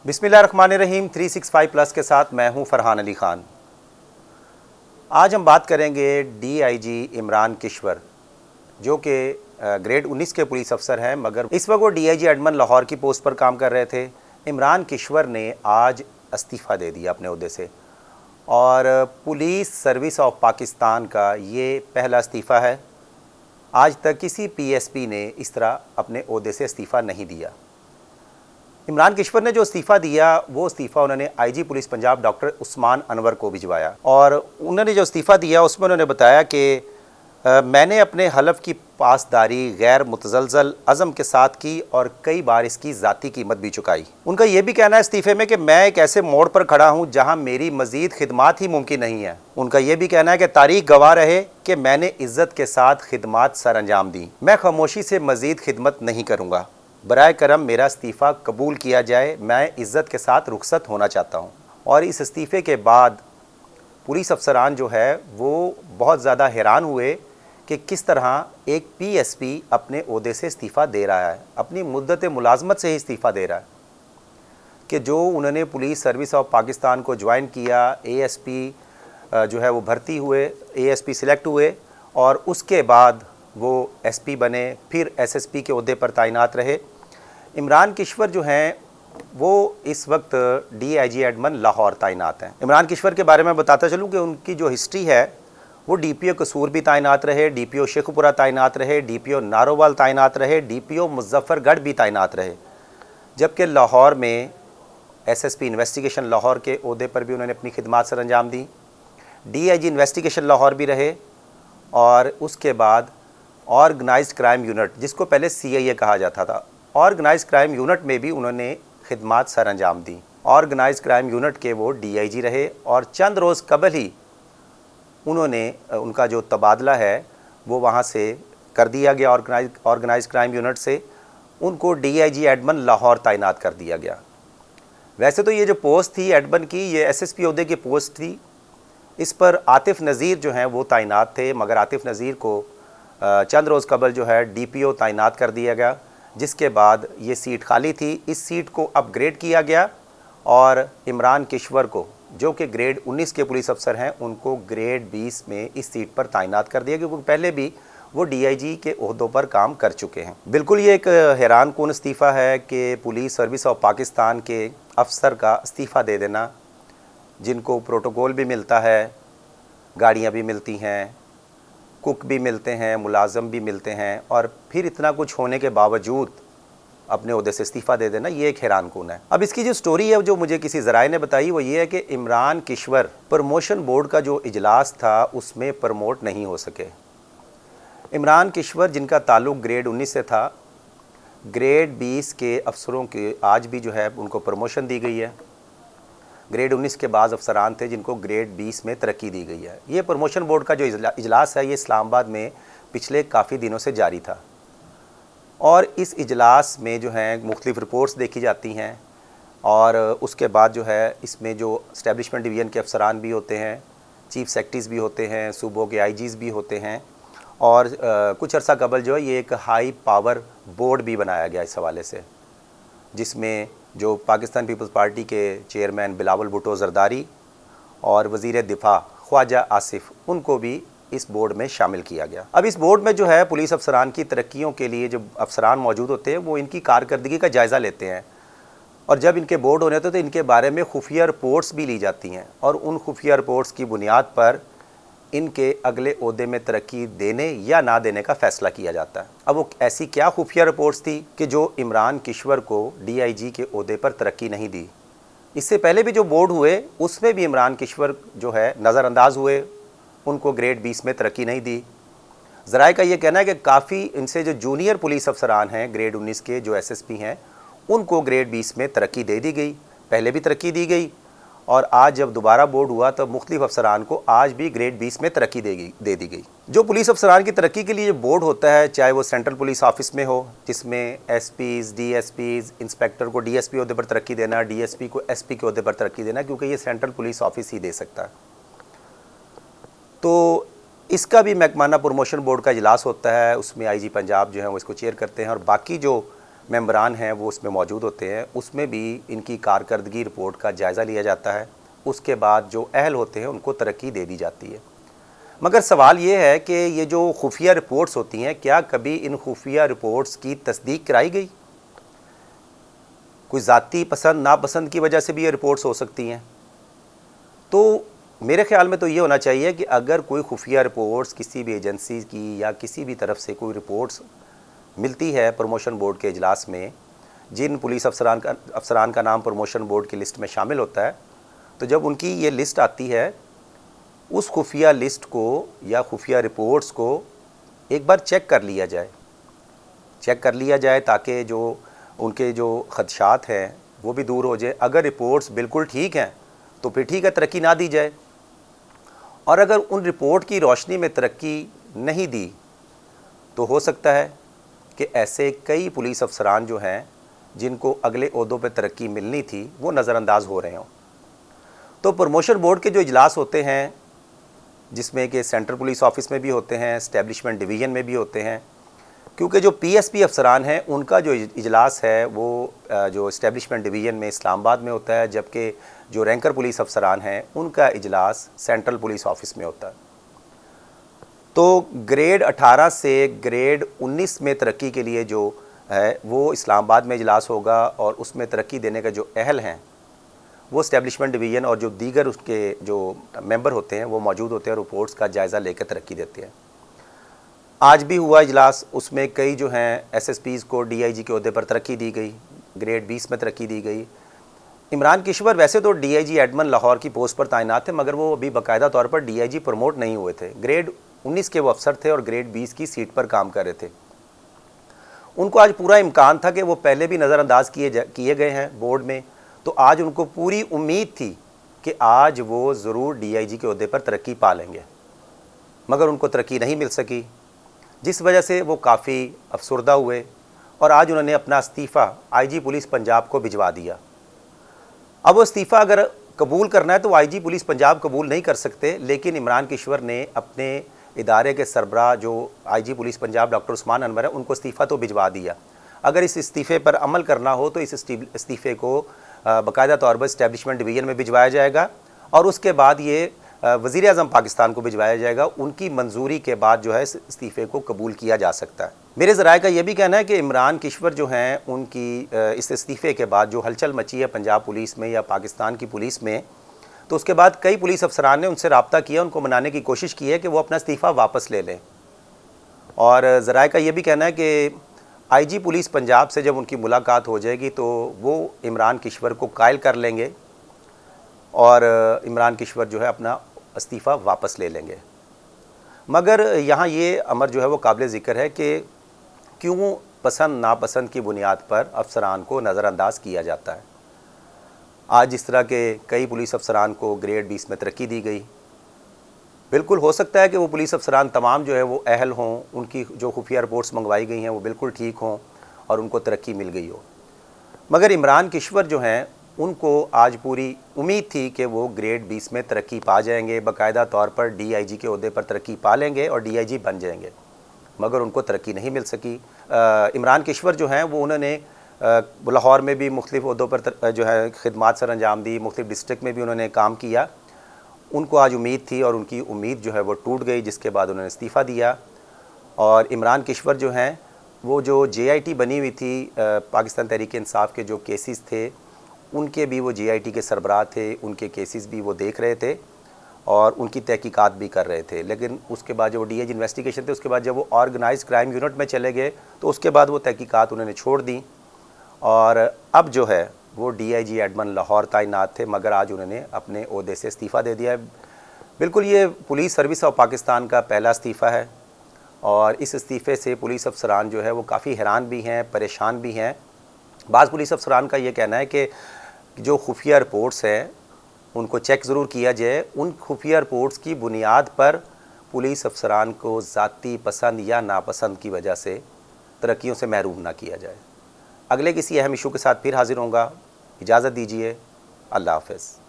बिस्मिल्लाहिर्रहमानिर्रहीम 365 प्लस के साथ मैं हूं फरहान अली ख़ान। आज हम बात करेंगे डीआईजी इमरान किश्वर, जो कि ग्रेड 19 के पुलिस अफसर हैं, मगर इस वक्त वो डीआईजी एडमन लाहौर की पोस्ट पर काम कर रहे थे। इमरान किश्वर ने आज इस्तीफ़ा दे दिया अपने ओहदे से और पुलिस सर्विस ऑफ पाकिस्तान का ये पहला इस्तीफ़ा है। आज तक किसी पीएसपी ने इस तरह अपने ओहदे से इस्तीफ़ा नहीं दिया। इमरान किश्वर ने जो इस्तीफ़ा दिया वो इस्तीफ़ा उन्होंने IG police Punjab doctor Usman Anwar को भिजवाया और उन्होंने जो इस्तीफ़ा दिया उसमें उन्होंने बताया कि मैंने अपने हलफ की पासदारी गैर मुतज़लज़ल अज़म के साथ की और कई बार इसकी ज़ाती कीमत भी चुकाई। उनका ये भी कहना है इस्तीफ़े में कि मैं एक ऐसे मोड़ पर खड़ा हूँ जहाँ मेरी मज़ीद खिदमात ही मुमकिन नहीं है। उनका ये भी कहना है कि तारीख़ गवाह रहे कि मैंने इज़्ज़त के साथ खिदमात सर अंजाम दी। मैं खामोशी से मज़ीद खिदमत नहीं करूँगा। बराए करम मेरा इस्तीफ़ा कबूल किया जाए। मैं इज़्ज़त के साथ रुखसत होना चाहता हूँ। और इस इस्तीफ़े के बाद पुलिस अफसरान जो है वो बहुत ज़्यादा हैरान हुए कि किस तरह एक पीएसपी अपने ओहदे से इस्तीफ़ा दे रहा है, अपनी मुद्दत मुलाजमत से ही इस्तीफ़ा दे रहा है कि जो उन्होंने पुलिस सर्विस ऑफ पाकिस्तान को ज्वाइन किया, एएसपी जो है वो भर्ती हुए, एएसपी सिलेक्ट हुए और उसके बाद वो एसपी बने, फिर एसएसपी के ओहदे पर तैनात रहे। इमरान किश्वर जो हैं वो इस वक्त डीआईजी एडमन लाहौर तैनात हैं। इमरान किश्वर के बारे में बताता चलूँ कि उनकी जो हिस्ट्री है वो डीपीओ कसूर भी तैनात रहे, डीपीओ शेखपुरा तैनात रहे, डीपीओ नारोवाल तैनात रहे, डीपीओ मुजफ्फरगढ़ भी तैनात रहे, जबकि लाहौर में एसएसपी इन्वेस्टिगेशन लाहौर के ओहदे पर भी उन्होंने अपनी खिदमात सर अंजाम दी। डीआईजी इन्वेस्टिगेशन लाहौर भी रहे और उसके बाद ऑर्गेनाइज्ड क्राइम यूनिट, जिसको पहले सीआईए कहा जाता था, ऑर्गेनाइज्ड क्राइम यूनिट में भी उन्होंने खिदमात सर अंजाम दी। ऑर्गेनाइज्ड क्राइम यूनिट के वो डीआईजी रहे और चंद रोज़ कबल ही उन्होंने उनका जो तबादला है वो वहाँ से कर दिया गया। ऑर्गेनाइज्ड क्राइम यूनिट से उनको डीआईजी एडमन लाहौर तैनात कर दिया गया। वैसे तो ये जो पोस्ट थी एडमन की, ये एसएसपी ओहदे की पोस्ट थी। इस पर आतिफ़ नज़ीर जो हैं वो तैनात थे, मगर आतिफ़ नज़ीर को चंद रोज़ कबल जो है डीपीओ तैनात कर दिया गया, जिसके बाद ये सीट खाली थी। इस सीट को अपग्रेड किया गया और इमरान किश्वर को, जो कि ग्रेड 19 के पुलिस अफसर हैं, उनको ग्रेड 20 में इस सीट पर तैनात कर दिया, क्योंकि पहले भी वो डीआईजी के ओहदों पर काम कर चुके हैं। बिल्कुल ये एक हैरान कुन इस्तीफ़ा है कि पुलिस सर्विस ऑफ पाकिस्तान के अफसर का इस्तीफ़ा दे देना, जिनको प्रोटोकॉल भी मिलता है, गाड़ियाँ भी मिलती हैं, कुक भी मिलते हैं, मुलाजम भी मिलते हैं, और फिर इतना कुछ होने के बावजूद अपने ओहदे से इस्तीफ़ा दे देना, ये एक हैरान कुन है। अब इसकी जो स्टोरी है जो मुझे किसी ज़राए ने बताई वो ये है कि इमरान किश्वर प्रमोशन बोर्ड का जो इजलास था उसमें प्रमोट नहीं हो सके। इमरान किश्वर जिनका ताल्लुक़ ग्रेड 19 से था, ग्रेड 20 के अफसरों के आज भी जो है उनको प्रमोशन दी गई है। ग्रेड 19 के बाद अफसरान थे जिनको ग्रेड 20 में तरक्की दी गई है। ये प्रमोशन बोर्ड का जो इजलास है ये इस्लामाबाद में पिछले काफ़ी दिनों से जारी था और इस इजलास में जो है मुख्तलिफ़ रिपोर्ट्स देखी जाती हैं और उसके बाद जो है इसमें जो इस्टेब्लिशमेंट डिवीज़न के अफसरान भी होते हैं, चीफ सेक्रेटरीज़ भी होते हैं, सूबों के आईजीज़ भी होते हैं और कुछ अर्सा कबल जो है ये एक हाई पावर बोर्ड भी बनाया गया इस हवाले से, जिसमें जो पाकिस्तान पीपल्स पार्टी के चेयरमैन बिलावल भुट्टो ज़रदारी और वज़ीर दिफा ख्वाजा आसिफ, उनको भी इस बोर्ड में शामिल किया गया। अब इस बोर्ड में जो है पुलिस अफसरान की तरक्कियों के लिए जो अफसरान मौजूद होते हैं वो इनकी कारकर्दगी का जायज़ा लेते हैं और जब इनके बोर्ड होने होते तो इनके बारे में खुफिया रिपोर्ट्स भी ली जाती हैं और उन खुफिया रिपोर्ट्स की बुनियाद पर इनके अगले ओहदे में तरक्की देने या ना देने का फ़ैसला किया जाता है। अब वो ऐसी क्या खुफिया रिपोर्ट्स थी कि जो इमरान किश्वर को डीआईजी के ओहदे पर तरक्की नहीं दी। इससे पहले भी जो बोर्ड हुए उसमें भी इमरान किश्वर जो है नज़रअंदाज हुए, उनको ग्रेड 20 में तरक्की नहीं दी। ज़राए का ये कहना है कि काफ़ी इनसे जो जूनियर पुलिस अफसरान हैं ग्रेड 19 के जो एसएसपी हैं उनको ग्रेड 20 में तरक्की दे दी गई, पहले भी तरक्की दी गई और आज जब दोबारा बोर्ड हुआ तो मुख्तलिफ अफसरान को आज भी ग्रेड 20 में तरक्की दे दी गई। जो पुलिस अफसरान की तरक्की के लिए जो बोर्ड होता है, चाहे वो सेंट्रल पुलिस ऑफिस में हो जिसमें एसपीज़, डीएसपीज़, इंस्पेक्टर को डीएसपी ओहदे पर तरक्की देना, डीएसपी को एसपी के ओहदे पर तरक्की देना, क्योंकि ये सेंट्रल पुलिस ऑफिस ही दे सकता है। तो इसका भी महकमाना प्रमोशन बोर्ड का इजलास होता है, उसमें आईजी पंजाब जो है वो इसको चेयर करते हैं और बाकी जो मेंबरान हैं वो उसमें मौजूद होते हैं, उसमें भी इनकी कारकर्दगी रिपोर्ट का जायज़ा लिया जाता है। उसके बाद जो अहल होते हैं उनको तरक्की दे दी जाती है। मगर सवाल ये है कि ये जो खुफिया रिपोर्ट्स होती हैं, क्या कभी इन खुफिया रिपोर्ट्स की तस्दीक कराई गई? कोई ज़ाती पसंद नापसंद की वजह से भी ये रिपोर्ट्स हो सकती हैं। तो मेरे ख़्याल में तो ये होना चाहिए कि अगर कोई खुफिया रिपोर्ट्स किसी भी एजेंसी की या किसी भी तरफ से कोई रिपोर्ट्स मिलती है प्रमोशन बोर्ड के इजलास में, जिन पुलिस अफसरान का नाम प्रमोशन बोर्ड की लिस्ट में शामिल होता है, तो जब उनकी ये लिस्ट आती है, उस खुफिया लिस्ट को या खुफिया रिपोर्ट्स को एक बार चेक कर लिया जाए ताकि जो उनके जो खदशात हैं वो भी दूर हो जाए। अगर रिपोर्ट्स बिल्कुल ठीक हैं तो फिर ठीक है, तरक्की ना दी जाए, और अगर उन रिपोर्ट की रोशनी में तरक्की नहीं दी तो हो सकता है कि ऐसे कई पुलिस अफसरान जो हैं जिनको अगले ओहदों पर तरक्की मिलनी थी वो नज़रअंदाज हो रहे हों। तो प्रमोशन बोर्ड के जो इजलास होते हैं, जिसमें कि सेंट्रल पुलिस ऑफिस में भी होते हैं, एस्टेब्लिशमेंट डिवीज़न में भी होते हैं, क्योंकि जो पीएसपी अफसरान हैं उनका जो इजलास है वो जो एस्टेब्लिशमेंट डिवीज़न में इस्लामाबाद में होता है, जबकि जो रैंकर पुलिस अफसरान हैं उनका इजलास सेंट्रल पुलिस ऑफिस में होता है। तो ग्रेड 18 से ग्रेड 19 में तरक्की के लिए जो है वो इस्लामाबाद में इजलास होगा, और उसमें तरक्की देने का जो अहल हैं वो एस्टेब्लिशमेंट डिवीज़न और जो दीगर उसके जो मेंबर होते हैं वो मौजूद होते हैं, रिपोर्ट्स का जायज़ा लेकर तरक्की देते हैं। आज भी हुआ इजलास, उसमें कई जो हैं एसएसपीज़ को डीआईजी के ओहदे पर तरक्की दी गई, ग्रेड 20 में तरक्की दी गई। इमरान किश्वर वैसे तो डीआईजी एडमन लाहौर की पोस्ट पर तैनात थे, मगर वो अभी बाकायदा तौर पर डीआईजी प्रमोट नहीं हुए थे। ग्रेड 19 के वो अफसर थे और ग्रेड 20 की सीट पर काम कर रहे थे। उनको आज पूरा इम्कान था कि वो पहले भी नज़रअंदाज किए गए हैं बोर्ड में, तो आज उनको पूरी उम्मीद थी कि आज वो ज़रूर डीआईजी के ओहदे पर तरक्की पा लेंगे, मगर उनको तरक्की नहीं मिल सकी, जिस वजह से वो काफ़ी अफसरदा हुए और आज उन्होंने अपना इस्तीफ़ा आईजी पुलिस पंजाब को भिजवा दिया। अब वो इस्तीफ़ा अगर कबूल करना है तो आईजी पुलिस पंजाब कबूल नहीं कर सकते, लेकिन इमरान किश्वर ने अपने इदारे के सरबराह जो IG police Punjab doctor Usman Anwar है उनको इस्तीफ़ा तो भिजवा दिया। अगर इस इस्तीफ़े पर अमल करना हो तो इस इस्तीफ़े को बाकायदा तौर पर एस्टेब्लिशमेंट डिवीज़न में भिजवाया जाएगा और उसके बाद ये वज़ीर आज़म पाकिस्तान को भिजवाया जाएगा। उनकी मंजूरी के बाद जो है इस इस्तीफ़े को कबूल किया जा सकता है। मेरे ज़राए का ये भी कहना है कि इमरान किश्वर जो हैं उनकी इस इस्तीफ़े के बाद जो हलचल मची है पंजाब पुलिस में या पाकिस्तान की पुलिस में, तो उसके बाद कई पुलिस अफसरान ने उनसे रब्ता किया, उनको मनाने की कोशिश की है कि वो अपना इस्तीफ़ा वापस ले लें। और ज़राए का ये भी कहना है कि आईजी पुलिस पंजाब से जब उनकी मुलाकात हो जाएगी तो वो इमरान किश्वर को कायल कर लेंगे और इमरान किश्वर जो है अपना इस्तीफ़ा वापस ले लेंगे। मगर यहाँ ये अमर जो है वो काबिल ज़िक्र है कि क्यों पसंद नापसंद की बुनियाद पर अफसरान को नज़रअंदाज किया जाता है। आज इस तरह के कई पुलिस अफसरान को ग्रेड 20 में तरक्की दी गई। बिल्कुल हो सकता है कि वो पुलिस अफसरान तमाम जो है वो अहल हों, उनकी जो खुफिया रिपोर्ट्स मंगवाई गई हैं वो बिल्कुल ठीक हों और उनको तरक्की मिल गई हो, मगर इमरान किश्वर जो हैं उनको आज पूरी उम्मीद थी कि वो ग्रेड 20 में तरक्की पा जाएंगे, बाकायदा तौर पर डीआईजी के ओहदे पर तरक्की पा लेंगे और डीआईजी बन जाएंगे, मगर उनको तरक्की नहीं मिल सकी। इमरान किश्वर जो हैं वो उन्होंने लाहौर में भी मुख्तलिफ ओहदों पर जो है खिदमात सर अंजाम दी, मुख्तलिफ डिस्ट्रिक्ट में भी उन्होंने काम किया। उनको आज उम्मीद थी और उनकी उम्मीद जो है वो टूट गई, जिसके बाद उन्होंने इस्तीफ़ा दिया। और इमरान किश्वर जो हैं वो जो जेआईटी बनी हुई थी पाकिस्तान तहरीक इंसाफ के जो केसेस थे उनके भी वो जेआईटी के सरबराह थे, उनके केसेस भी वो देख रहे थे और उनकी तहकीकात भी कर रहे थे। लेकिन उसके बाद जो डीआईजी इन्वेस्टिगेशन थे उसके बाद जब वो ऑर्गेनाइज क्राइम यूनिट में चले गए तो उसके बाद वो तहकीकात उन्होंने छोड़ दी और अब जो है वो डीआईजी एडमन लाहौर तैनात थे, मगर आज उन्होंने अपने ओहदे से इस्तीफ़ा दे दिया है। बिल्कुल ये पुलिस सर्विस ऑफ पाकिस्तान का पहला इस्तीफ़ा है और इस इस्तीफ़े से पुलिस अफसरान जो है वो काफ़ी हैरान भी हैं, परेशान भी हैं। बाज़ पुलिस अफसरान का ये कहना है कि जो खुफिया रिपोर्ट्स हैं उनको चेक ज़रूर किया जाए, उन खुफिया रिपोर्ट्स की बुनियाद पर पुलिस अफसरान को ज़ाती पसंद या नापसंद की वजह से तरक्कियों से महरूम ना किया जाए। अगले किसी अहम इशू के साथ फिर हाजिर होऊंगा। इजाज़त दीजिए। अल्लाह हाफ़िज़।